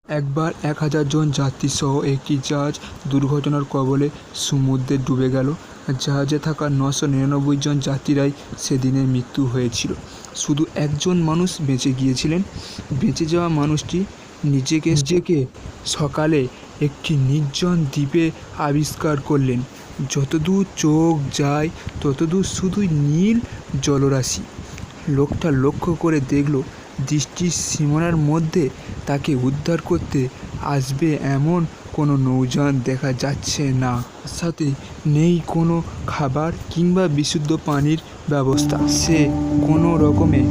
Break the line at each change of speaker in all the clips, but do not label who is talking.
একবার ১,০০০ জন যাত্রী সহ একটি জাহাজ দুর্ঘটনার কবলে সমুদ্রে ডুবে গেল। জাহাজে থাকা ৯৯৯ জন যাত্রীরাই সেদিনের মৃত্যু হয়েছিল। শুধু একজন মানুষ বেঁচে গিয়েছিলেন। বেঁচে যাওয়া মানুষটি নিজেকে সকালে একটি নির্জন দ্বীপে আবিষ্কার করলেন। যতদূর চোখ যায় ততদূর শুধুই নীল জলরাশি। লোকটা লক্ষ্য করে দেখল দৃষ্টির সীমানার মধ্যে তাকে উদ্ধার করতে আসবে এমন কোনো নৌযান দেখা যাচ্ছে না। সাথে নেই কোনো খাবার কিংবা বিশুদ্ধ পানির ব্যবস্থা। সে কোনো রকমে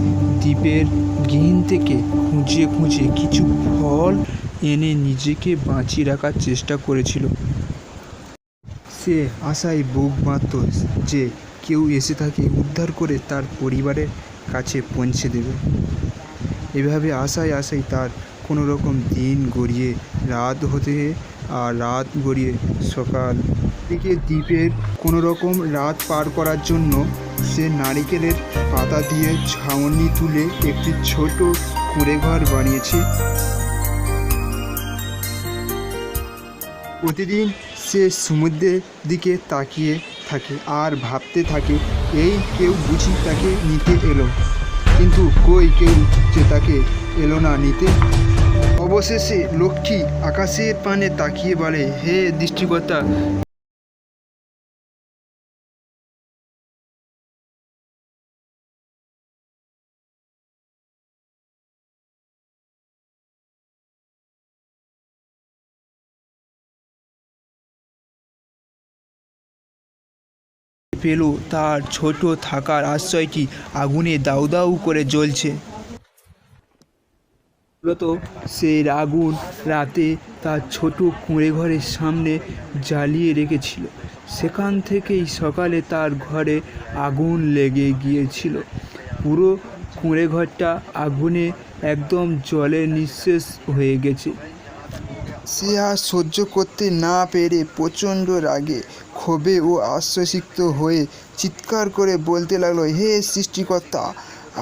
দ্বীপের গহীন থেকে খুঁজে কিছু ফল এনে নিজেকে বাঁচিয়ে রাখার চেষ্টা করেছিল। সে আশায় বুক বাঁধত যে কেউ এসে তাকে উদ্ধার করে তার পরিবারের কাছে পৌঁছে দেবে। এভাবে আশায় তার কোনো রকম দিন গড়িয়ে রাত হতে আর রাত গড়িয়ে সকাল থেকে দ্বীপের কোনো রকম রাত পার করার জন্য সে নারিকেলের পাতা দিয়ে ছাউনি তুলে একটি ছোট কুঁড়েঘর বানিয়েছে। প্রতিদিন সে সমুদ্রের দিকে তাকিয়ে থাকে আর ভাবতে থাকে, এই কেউ বুঝি তাকে নিতে এলো, কিন্তু কই কেউ যে তাকে এলো না নিতে। অবশেষে লোকটি আকাশের পানে তাকিয়ে বলে, হে সৃষ্টিকর্তা, পেল তার ছোট থাকার আশ্রয়টি আগুনে দাউ দাউ করে জ্বলছে। মূলত সেই আগুন রাতে তার ছোট কুঁড়েঘরের সামনে জ্বালিয়ে রেখেছিল। সেখান থেকেই সকালে তার ঘরে আগুন লেগে গিয়েছিল। পুরো কুঁড়েঘরটা আগুনে একদম জলে নিঃশেষ হয়ে গেছে। সে আর সহ্য করতে না পেরে প্রচণ্ড রাগে, ক্ষোভে ও আশ্চর্যিত হয়ে চিৎকার করে বলতে লাগলো, হে সৃষ্টিকর্তা,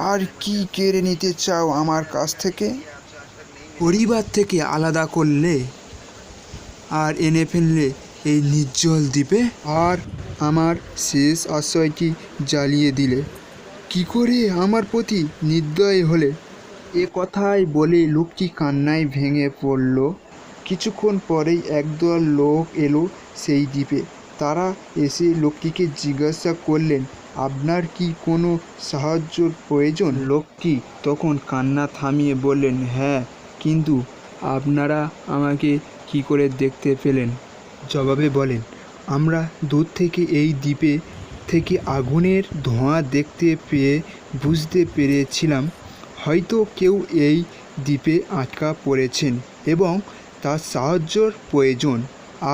আর কি কেড়ে নিতে চাও আমার কাছ থেকে? পরিবার থেকে আলাদা করলে আর এনে ফেললে এই নির্জল দ্বীপে, আর আমার শেষ আশ্রয়টি জ্বালিয়ে দিলে। কি করে আমার প্রতি নির্দয় হলে? এ কথাই বলে লোকটি কান্নায় ভেঙে পড়ল। কিছুক্ষণ পরেই একদল লোক এলো সেই দ্বীপে। তারা এসে লোকটিকে জিজ্ঞাসা করলেন, আপনার কি কোনো সাহায্যর প্রয়োজন? লোকটি তখন কান্না থামিয়ে বললেন, হ্যাঁ, কিন্তু আপনারা আমাকে কি করে দেখতে পেলেন? জবাবে বলেন, আমরা দূর থেকে এই দ্বীপে থেকে আগুনের ধোঁয়া দেখতে পেয়ে বুঝতে পেরেছিলাম হয়তো কেউ এই দ্বীপে আটকা পড়েছেন এবং তার সাহায্যর প্রয়োজন,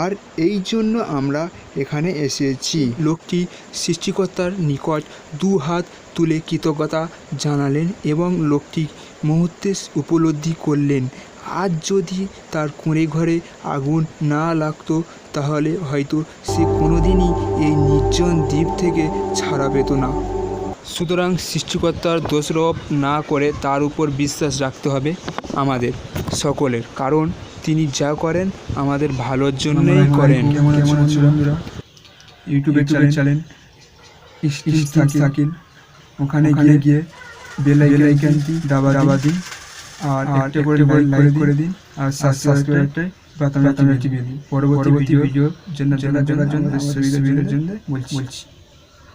আর এই জন্য আমরা এখানে এসেছি। লোকটি সৃষ্টিকর্তার নিকট 2 হাত তুলে কৃতজ্ঞতা জানালেন এবং লোকটি মুহূর্তে উপলব্ধি করলেন, আজ যদি তার কুঁড়েঘরে আগুন না লাগতো তাহলে হয়তো সে কোনোদিনই এই নির্জন দ্বীপ থেকে ছাড়া পেত না। সুতরাং সৃষ্টিকর্তার দোষারোপ না করে তার উপর বিশ্বাস রাখতে হবে আমাদের সকলের, কারণ তিনি যা করেন আমাদের ভালোর জন্যই করেন।
কেমন আছো বন্ধুরা? ইউটিউবে চ্যানেল সাকিল, ওখানে গিয়ে বেল আইকনটি দাবা দিন আর একটা করে লাইক করে দিন আর সাবস্ক্রাইবটা বাটনটা টিপে দিন। পরবর্তী ভিডিওর জন্য বলছি।